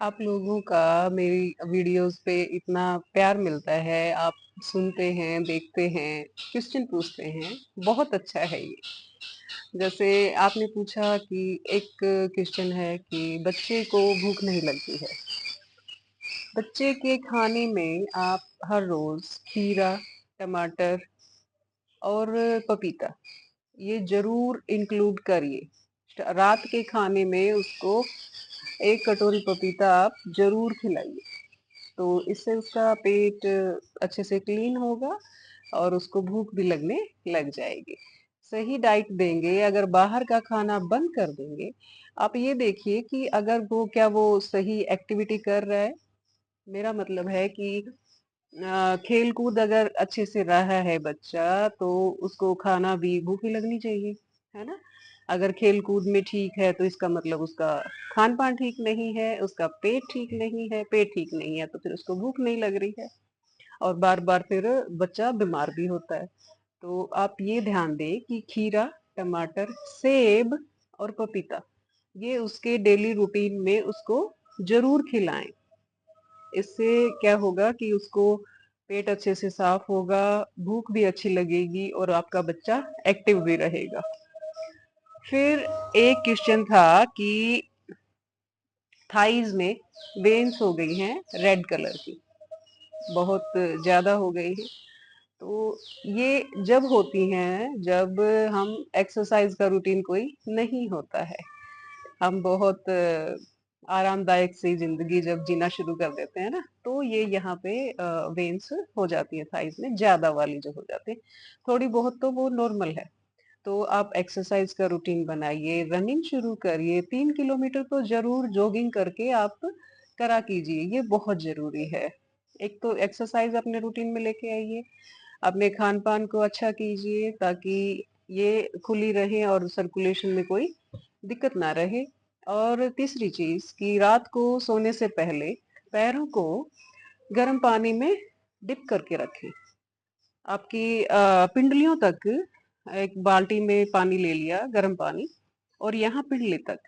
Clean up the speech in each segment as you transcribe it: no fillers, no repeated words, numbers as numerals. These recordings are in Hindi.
आप लोगों का मेरी वीडियोस पे इतना प्यार मिलता है, आप सुनते हैं, देखते हैं, क्वेश्चन पूछते हैं, बहुत अच्छा है ये। जैसे आपने पूछा कि एक क्वेश्चन है कि बच्चे को भूख नहीं लगती है। बच्चे के खाने में आप हर रोज खीरा, टमाटर और पपीता ये जरूर इंक्लूड करिए। रात के खाने में उसको 1 कटोरी पपीता आप जरूर खिलाइए। तो इससे उसका पेट अच्छे से क्लीन होगा और उसको भूख भी लगने लग जाएगी। सही डाइट देंगे, अगर बाहर का खाना बंद कर देंगे, आप ये देखिए कि अगर वो सही एक्टिविटी कर रहा है। मेरा मतलब है कि खेल कूद अगर अच्छे से रहा है बच्चा, तो उसको खाना भी भूख ही लगनी चाहिए, है ना? अगर खेल कूद में ठीक है तो इसका मतलब उसका खान पान ठीक नहीं है, उसका पेट ठीक नहीं है। पेट ठीक नहीं है तो फिर उसको भूख नहीं लग रही है और बार बार फिर बच्चा बीमार भी होता है। तो आप ये ध्यान दें कि खीरा, टमाटर, सेब और पपीता ये उसके डेली रूटीन में उसको जरूर खिलाएं। इससे क्या होगा कि उसको पेट अच्छे से साफ होगा, भूख भी अच्छी लगेगी और आपका बच्चा एक्टिव भी रहेगा। फिर एक क्वेश्चन था कि थाइज में वेन्स हो गई हैं रेड कलर की, बहुत ज्यादा हो गई है। तो ये जब होती हैं जब हम एक्सरसाइज का रूटीन कोई नहीं होता है। हम बहुत आरामदायक सी जिंदगी जब जीना शुरू कर देते हैं ना, तो ये यहाँ पे वेन्स हो जाती है थाइज में, ज्यादा वाली जो हो जाती है। थोड़ी बहुत तो वो नॉर्मल है। तो आप एक्सरसाइज का रूटीन बनाइए, रनिंग शुरू करिए, 3 किलोमीटर तो जरूर जॉगिंग करके आप करा कीजिए, ये बहुत जरूरी है। एक तो एक्सरसाइज अपने रूटीन में लेके आइए, अपने खान पान को अच्छा कीजिए ताकि ये खुली रहे और सर्कुलेशन में कोई दिक्कत ना रहे। और तीसरी चीज कि रात को सोने से पहले पैरों को गर्म पानी में डिप करके रखें। आपकी पिंडलियों तक एक बाल्टी में पानी ले लिया, गर्म पानी, और यहाँ पिंडली तक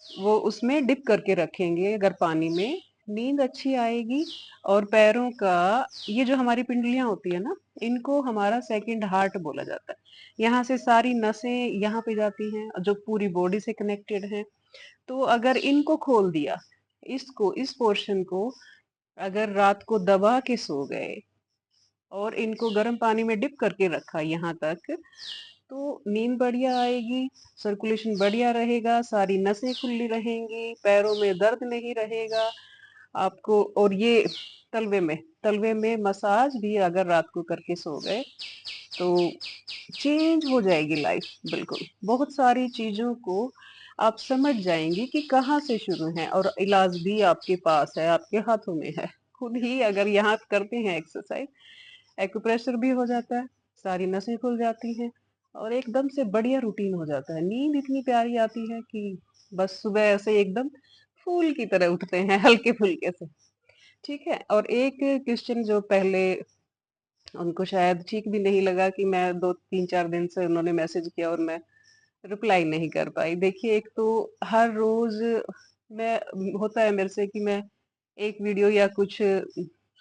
वो उसमें डिप करके रखेंगे अगर पानी में, नींद अच्छी आएगी। और पैरों का, ये जो हमारी पिंडलियां होती है ना, इनको हमारा सेकंड हार्ट बोला जाता है। यहाँ से सारी नसें यहाँ पे जाती हैं जो पूरी बॉडी से कनेक्टेड हैं। तो अगर इनको खोल दिया, इस पोर्शन को अगर रात को दबा के सो गए और इनको गर्म पानी में डिप करके रखा यहाँ तक, तो नींद बढ़िया आएगी, सर्कुलेशन बढ़िया रहेगा, सारी नसें खुली रहेंगी, पैरों में दर्द नहीं रहेगा आपको। और ये तलवे में मसाज भी अगर रात को करके सो गए तो चेंज हो जाएगी लाइफ बिल्कुल। बहुत सारी चीजों को आप समझ जाएंगी कि कहाँ से शुरू है, और इलाज भी आपके पास है, आपके हाथों में है। खुद ही अगर यहाँ करते हैं एक्सरसाइज, एक्यूप्रेशर भी हो जाता है, सारी नसें खुल जाती हैं और एकदम से बढ़िया रूटीन हो जाता है। नींद इतनी प्यारी आती है कि बस सुबह ऐसे एकदम फूल की तरह उठते हैं, हल्के फुल्के से। ठीक है। और एक क्वेश्चन जो पहले उनको शायद ठीक भी नहीं लगा कि मैं 2 3 4 दिन से उन्होंने मैसेज किया और मैं रिप्लाई नहीं कर पाई। देखिए, एक तो हर रोज मैं होता है मेरे से कि मैं एक वीडियो या कुछ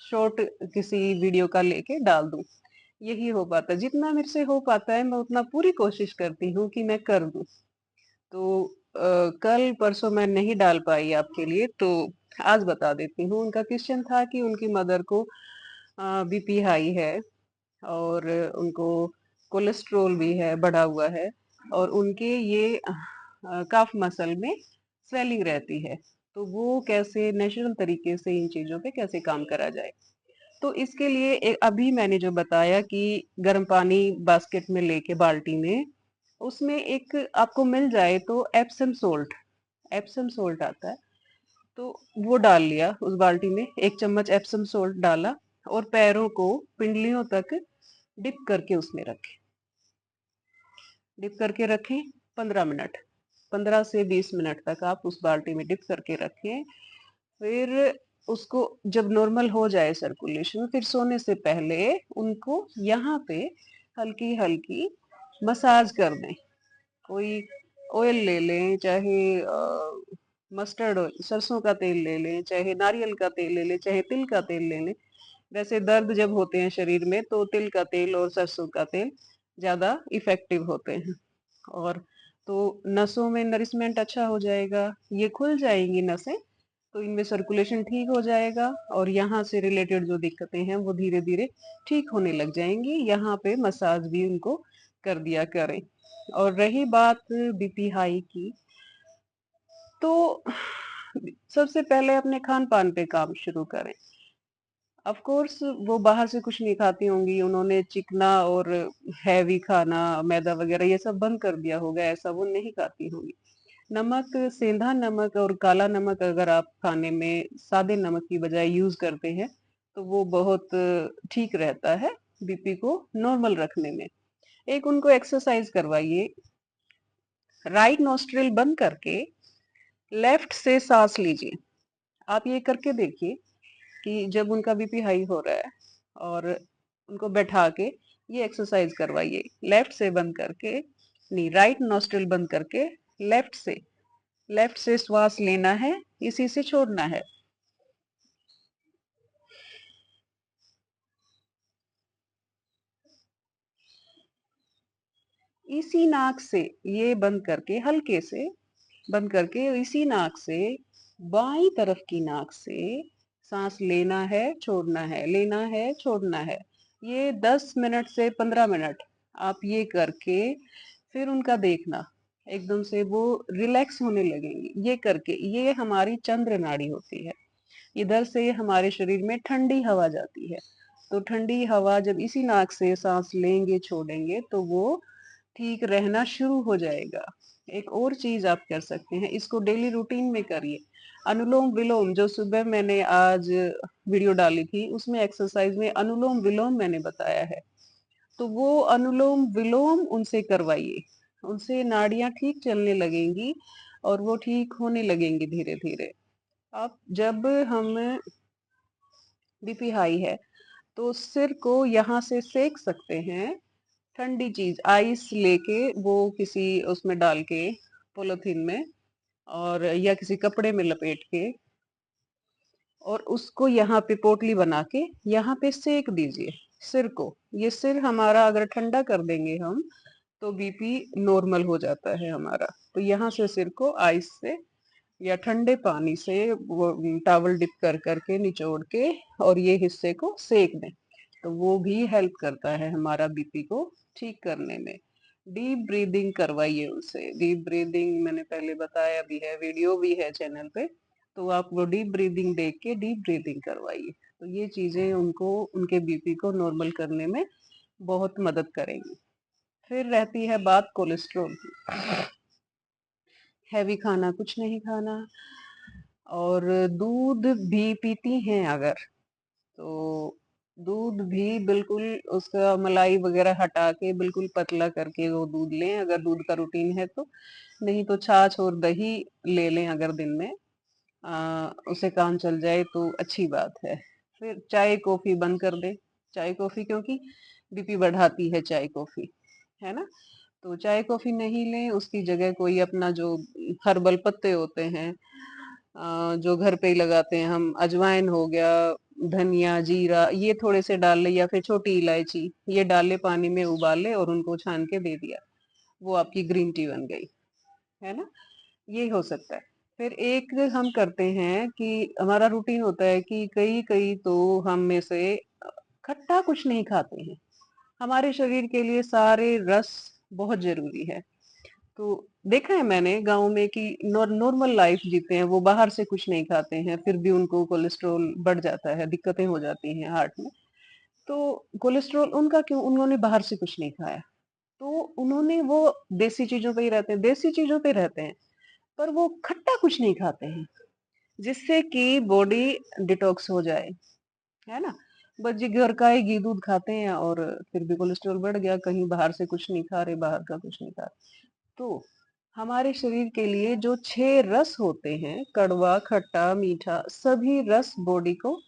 शॉर्ट किसी वीडियो का लेके डाल दूं, यही हो पाता है। जितना मेरे से हो पाता है मैं उतना पूरी कोशिश करती हूँ कि मैं कर दूं। तो कल परसों मैं नहीं डाल पाई आपके लिए, तो आज बता देती हूँ। उनका क्वेश्चन था कि उनकी मदर को बीपी हाई है और उनको कोलेस्ट्रॉल भी है, बढ़ा हुआ है, और उनके ये काफ मसल में स्वेलिंग रहती है। तो वो कैसे नेचुरल तरीके से इन चीजों पे कैसे काम करा जाए। तो इसके लिए अभी मैंने जो बताया कि गर्म पानी बास्केट में लेके बाल्टी में, उसमें एक आपको मिल जाए तो एप्सम सोल्ट आता है, तो वो डाल लिया उस बाल्टी में, 1 चम्मच एप्सम सोल्ट डाला और पैरों को पिंडलियों तक डिप करके उसमें रखें। डिप करके रखें 15 मिनट, 15 से 20 मिनट तक आप उस बाल्टी में डिप करके रखें। फिर उसको जब नॉर्मल हो जाए सर्कुलेशन, फिर सोने से पहले उनको यहाँ पे हल्की हल्की मसाज कर दें। कोई ऑयल ले लें, चाहे मस्टर्ड ऑयल, सरसों का तेल ले लें, चाहे नारियल का तेल ले लें, चाहे तिल का तेल ले लें। वैसे दर्द जब होते हैं शरीर में तो तिल का तेल और सरसों का तेल ज़्यादा इफ़ेक्टिव होते हैं। और तो नसों में नरिशमेंट अच्छा हो जाएगा, ये खुल जाएँगी नसें, तो इनमें सर्कुलेशन ठीक हो जाएगा और यहाँ से रिलेटेड जो दिक्कतें हैं वो धीरे-धीरे ठीक होने लग जाएँगी। यहाँ पे मसाज भी उनको कर दिया करें। और रही बात बीपी हाई की, तो सबसे पहले अपने खान-पान पे काम शुरू करें। ऑफ कोर्स वो बाहर से कुछ नहीं खाती होंगी, उन्होंने चिकना और हैवी खाना, मैदा वगैरह ये सब बंद कर दिया होगा, ऐसा वो नहीं खाती होंगी। नमक, सेंधा नमक और काला नमक अगर आप खाने में सादे नमक की बजाय यूज़ करते हैं, तो वो बहुत ठीक रहता है बीपी को नॉर्मल रखने में। एक उनको एक्सरसाइज करवाइए, राइट नॉस्ट्रिल बंद करके लेफ्ट से सांस लीजिए। आप ये करके देखिए कि जब उनका बीपी हाई हो रहा है और उनको बैठा के ये एक्सरसाइज करवाइए, लेफ्ट से बंद करके, नहीं, राइट नॉस्ट्रिल बंद करके लेफ्ट से श्वास लेना है, इसी से छोड़ना है। इसी नाक से ये बंद करके, हल्के से बंद करके, इसी नाक से बाईं तरफ की नाक से सांस लेना है, छोड़ना है, लेना है, छोड़ना है। ये 10 मिनट से 15 मिनट आप ये करके फिर उनका देखना, एकदम से वो रिलैक्स होने लगेंगी ये करके। ये हमारी चंद्र नाड़ी होती है, इधर से हमारे शरीर में ठंडी हवा जाती है। तो ठंडी हवा जब इसी नाक से सांस लेंगे, छोड़ेंगे, तो वो ठीक रहना शुरू हो जाएगा। एक और चीज आप कर सकते हैं, इसको डेली रूटीन में करिए। अनुलोम विलोम जो सुबह मैंने आज वीडियो डाली थी, उसमें एक्सरसाइज में अनुलोम विलोम मैंने बताया है, तो वो अनुलोम विलोम उनसे करवाइए। उनसे नाड़ियां ठीक चलने लगेंगी और वो ठीक होने लगेंगी धीरे धीरे। अब जब हम बीपी हाई है तो सिर को यहाँ से सेक सकते हैं, ठंडी चीज आइस लेके वो किसी उसमें डाल के, पॉलिथीन में, और या किसी कपड़े में लपेट के, और उसको यहाँ पे पोटली बना के यहाँ पे सेक दीजिए सिर को। ये सिर हमारा अगर ठंडा कर देंगे हम, तो बीपी नॉर्मल हो जाता है हमारा। तो यहाँ से सिर को आइस से या ठंडे पानी से वो टॉवल डिप कर करके निचोड़ के और ये हिस्से को सेक दें, तो वो भी हेल्प करता है हमारा बीपी को ठीक करने में। डीप ब्रीदिंग करवाइए उनसे। डीप ब्रीदिंग मैंने पहले बताया भी है, वीडियो भी है चैनल पे, तो आप वो डीप ब्रीदिंग देख के डीप ब्रीदिंग करवाइए। तो ये चीजें उनको उनके बीपी को नॉर्मल करने में बहुत मदद करेंगी। फिर रहती है बात कोलेस्ट्रॉल की। हैवी खाना कुछ नहीं खाना, और दूध भी पीती हैं अगर, तो दूध भी बिल्कुल उसका मलाई वगैरह हटा के बिल्कुल पतला करके वो दूध लें, अगर दूध का रूटीन है तो। नहीं तो छाछ और दही ले लें अगर दिन में, उससे काम चल जाए तो अच्छी बात है। फिर चाय कॉफी बंद कर दें। चाय कॉफी क्योंकि बीपी बढ़ाती है चाय कॉफी, है ना? तो चाय कॉफी नहीं लें, उसकी जगह कोई अपना जो हर्बल पत्ते होते हैं, जो घर पे ही लगाते हैं हम, अजवाइन हो गया, धनिया, जीरा, ये थोड़े से डाल ले, या फिर छोटी इलायची, ये डाल ले, पानी में उबाल ले और उनको छान के दे दिया, वो आपकी ग्रीन टी बन गई, है ना? ये हो सकता है। फिर एक हम करते हैं कि हमारा रूटीन होता है कि कई कई तो हम में से खट्टा कुछ नहीं खाते हैं। हमारे शरीर के लिए सारे रस बहुत जरूरी है। तो देखा है मैंने गाँव में कि नॉर्मल लाइफ जीते हैं, वो बाहर से कुछ नहीं खाते हैं, फिर भी उनको कोलेस्ट्रॉल बढ़ जाता है, दिक्कतें हो जाती हैं हार्ट में। तो कोलेस्ट्रॉल उनका क्यों? उन्होंने बाहर से कुछ नहीं खाया, तो उन्होंने वो देसी चीजों पे ही रहते हैं, देसी चीजों पे रहते हैं, पर वो खट्टा कुछ नहीं खाते हैं, जिससे कि बॉडी डिटॉक्स हो जाए, है ना? बस जी घर का ही घी दूध खाते हैं और फिर भी कोलेस्ट्रॉल बढ़ गया, कहीं बाहर से कुछ नहीं खा रहे, बाहर का कुछ नहीं खा रहे। तो हमारे शरीर के लिए जो 6 रस होते हैं, कड़वा, खट्टा, मीठा, सभी रस बॉडी को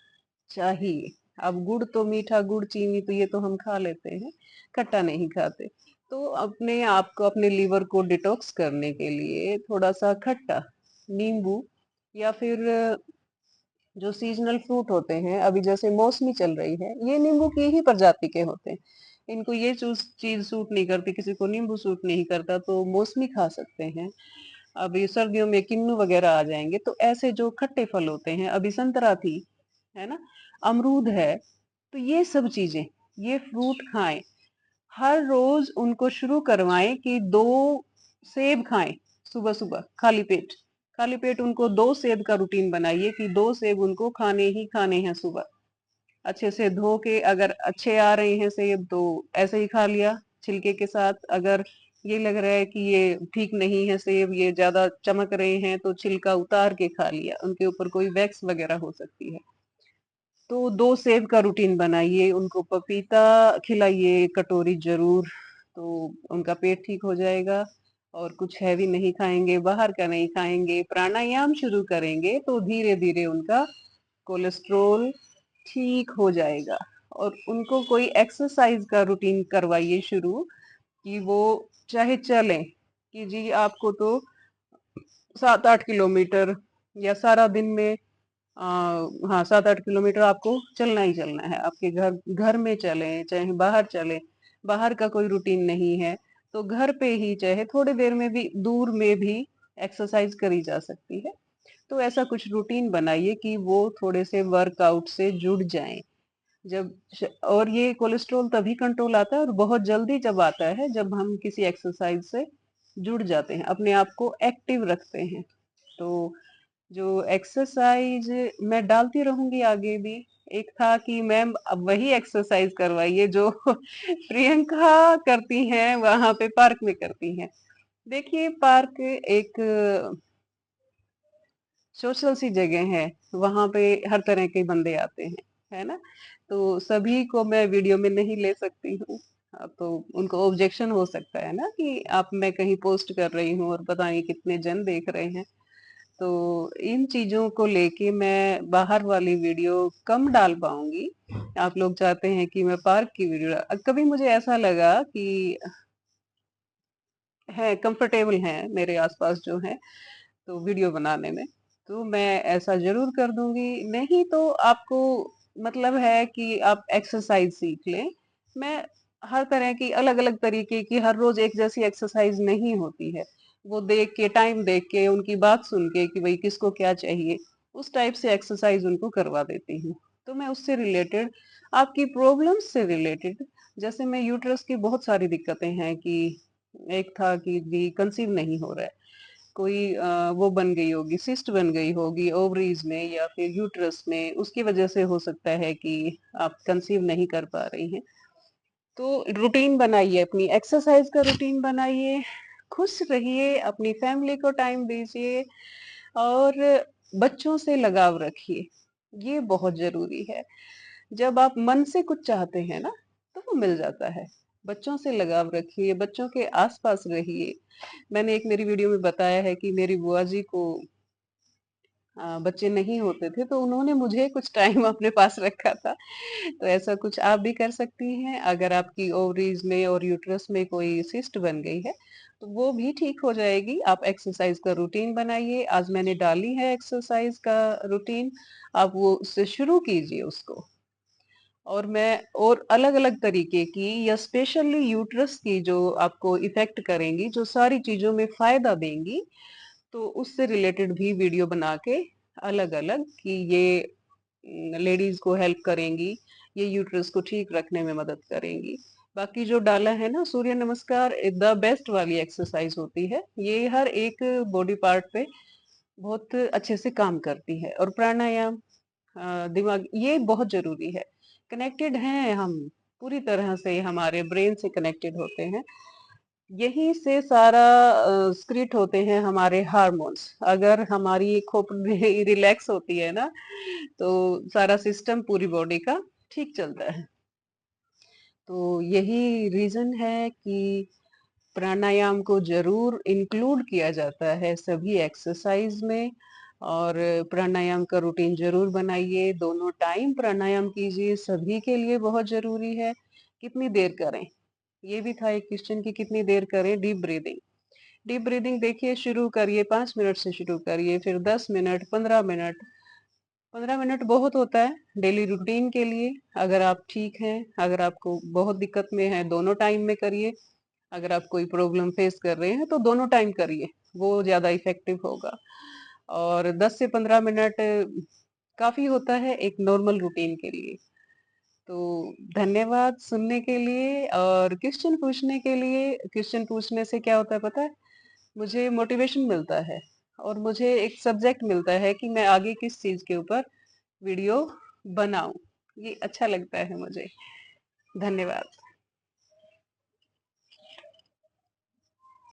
चाहिए। अब गुड़ तो मीठा, गुड़, चीनी तो ये तो हम खा लेते हैं, खट्टा नहीं खाते। तो अपने आप को, अपने लीवर को डिटॉक्स करने के लिए थोड़ा सा खट्टा, नींबू या फिर जो सीजनल फ्रूट होते हैं, अभी जैसे मौसमी चल रही है, ये नींबू की ही प्रजाति के होते हैं। इनको ये चीज सूट नहीं करती, किसी को नींबू सूट नहीं करता तो मौसमी खा सकते हैं। अभी सर्दियों में किन्नू वगैरह आ जाएंगे, तो ऐसे जो खट्टे फल होते हैं, अभी संतरा थी, है ना, अमरूद है, तो ये सब चीजें, ये फ्रूट खाएं। हर रोज उनको शुरू करवाएं कि 2 सेब खाएं सुबह सुबह खाली पेट। खाली पेट उनको 2 सेब का रूटीन बनाइए कि 2 सेब उनको खाने ही खाने हैं सुबह। अच्छे से धो के, अगर अच्छे आ रहे हैं सेब तो ऐसे ही खा लिया छिलके के साथ। अगर ये लग रहा है कि ये ठीक नहीं है सेब, ये ज्यादा चमक रहे हैं, तो छिलका उतार के खा लिया, उनके ऊपर कोई वैक्स वगैरह हो सकती है। तो 2 सेब का रूटीन बनाइए, उनको पपीता खिलाइए कटोरी जरूर, तो उनका पेट ठीक हो जाएगा। और कुछ हैवी नहीं खाएंगे, बाहर का नहीं खाएंगे, प्राणायाम शुरू करेंगे तो धीरे धीरे उनका कोलेस्ट्रोल ठीक हो जाएगा। और उनको कोई एक्सरसाइज का रूटीन करवाइए शुरू, कि वो चाहे चलें, कि जी आपको तो 7-8 किलोमीटर या सारा दिन में, हाँ 7-8 किलोमीटर आपको चलना ही चलना है। आपके घर घर में चले चाहे बाहर चले, बाहर का कोई रूटीन नहीं है तो घर पे ही चाहे थोड़ी देर में भी, दूर में भी एक्सरसाइज करी जा सकती है। तो ऐसा कुछ रूटीन बनाइए कि वो थोड़े से वर्कआउट से जुड़ जाएं। और ये कोलेस्ट्रॉल तभी कंट्रोल आता है, और बहुत जल्दी जब आता है जब हम किसी एक्सरसाइज से जुड़ जाते हैं, अपने आप को एक्टिव रखते हैं। तो जो एक्सरसाइज मैं डालती रहूंगी आगे भी। एक था कि मैम अब वही एक्सरसाइज करवाइए जो प्रियंका करती हैं, वहां पे पार्क में करती हैं। देखिए पार्क एक सोशल सी जगह है, वहां पे हर तरह के बंदे आते हैं, है ना। तो सभी को मैं वीडियो में नहीं ले सकती हूँ। तो उनको ऑब्जेक्शन हो सकता है ना कि आप, मैं कहीं पोस्ट कर रही हूँ और पता नहीं कितने जन देख रहे हैं। तो इन चीजों को लेके मैं बाहर वाली वीडियो कम डाल पाऊंगी। आप लोग चाहते हैं कि मैं पार्क की वीडियो, कभी मुझे ऐसा लगा कि है कंफर्टेबल हैं मेरे आसपास जो है, तो वीडियो बनाने में, तो मैं ऐसा जरूर कर दूंगी। नहीं तो आपको मतलब है कि आप एक्सरसाइज सीख लें। मैं हर तरह की, अलग अलग तरीके की, हर रोज एक जैसी एक्सरसाइज नहीं होती है। वो देख के, टाइम देख के, उनकी बात सुन के कि भाई किसको क्या चाहिए, उस टाइप से एक्सरसाइज उनको करवा देती हूँ। तो मैं उससे रिलेटेड, आपकी प्रॉब्लम से रिलेटेड, जैसे मैं यूट्रस की बहुत सारी दिक्कतें हैं कि एक था कि जी कंसीव नहीं हो रहा है, कोई वो बन गई होगी, सिस्ट बन गई होगी ओवरीज में या फिर यूट्रस में, उसकी वजह से हो सकता है कि आप कंसीव नहीं कर पा रही हैं। तो रूटीन बनाइए, अपनी एक्सरसाइज का रूटीन बनाइए, खुश रहिए, अपनी फैमिली को टाइम दीजिए, और बच्चों से लगाव रखिए। ये बहुत जरूरी है। जब आप मन से कुछ चाहते हैं ना, तो वो मिल जाता है। बच्चों से लगाव रखिए, बच्चों के आसपास रहिए। मैंने एक मेरी वीडियो में बताया है कि मेरी बुआ जी को बच्चे नहीं होते थे, तो उन्होंने मुझे कुछ टाइम अपने पास रखा था। तो ऐसा कुछ आप भी कर सकती हैं। अगर आपकी ओवरीज में और यूट्रस में कोई सिस्ट बन गई है, तो वो भी ठीक हो जाएगी। आप एक्सरसाइज का रूटीन बनाइए, आज मैंने डाली है एक्सरसाइज का रूटीन, आप वो उससे शुरू कीजिए उसको। और मैं और अलग अलग तरीके की, या स्पेशली यूट्रस की, जो आपको इफेक्ट करेंगी, जो सारी चीजों में फायदा देंगी, तो उससे रिलेटेड भी वीडियो बना के अलग अलग, कि ये लेडीज को हेल्प करेंगी, ये यूट्रस को ठीक रखने में मदद करेंगी। बाकी जो डाला है ना, सूर्य नमस्कार द बेस्ट वाली एक्सरसाइज होती है, ये हर एक बॉडी पार्ट पे बहुत अच्छे से काम करती है। और प्राणायाम, दिमाग, ये बहुत जरूरी है। कनेक्टेड हैं हम, पूरी तरह से हमारे ब्रेन से कनेक्टेड होते हैं। यहीं से सारा स्क्रिप्ट होते हैं हमारे हार्मोन्स। अगर हमारी खोपड़ी रिलैक्स होती है ना, तो सारा सिस्टम पूरी बॉडी का ठीक चलता है। तो यही रीजन है कि प्राणायाम को जरूर इंक्लूड किया जाता है सभी एक्सरसाइज में। और प्राणायाम का रूटीन जरूर बनाइए, दोनों टाइम प्राणायाम कीजिए, सभी के लिए बहुत जरूरी है। कितनी देर करें, ये भी था एक क्वेश्चन, कि कितनी देर करें डीप ब्रीदिंग। डीप ब्रीदिंग देखिए शुरू करिए 5 मिनट से शुरू करिए, फिर 10 मिनट, 15 मिनट। 15 मिनट बहुत होता है डेली रूटीन के लिए। अगर आप ठीक हैं, अगर आपको बहुत दिक्कत में है, दोनों टाइम में करिए। अगर आप कोई प्रॉब्लम फेस कर रहे हैं, तो दोनों टाइम करिए, वो ज़्यादा इफ़ेक्टिव होगा। और 10 से 15 मिनट काफ़ी होता है एक नॉर्मल रूटीन के लिए। तो धन्यवाद सुनने के लिए और क्वेश्चन पूछने के लिए। क्वेश्चन पूछने से क्या होता है पता है? मुझे मोटिवेशन मिलता है और मुझे एक सब्जेक्ट मिलता है कि मैं आगे किस चीज़ के ऊपर वीडियो बनाऊँ। ये अच्छा लगता है मुझे। धन्यवाद।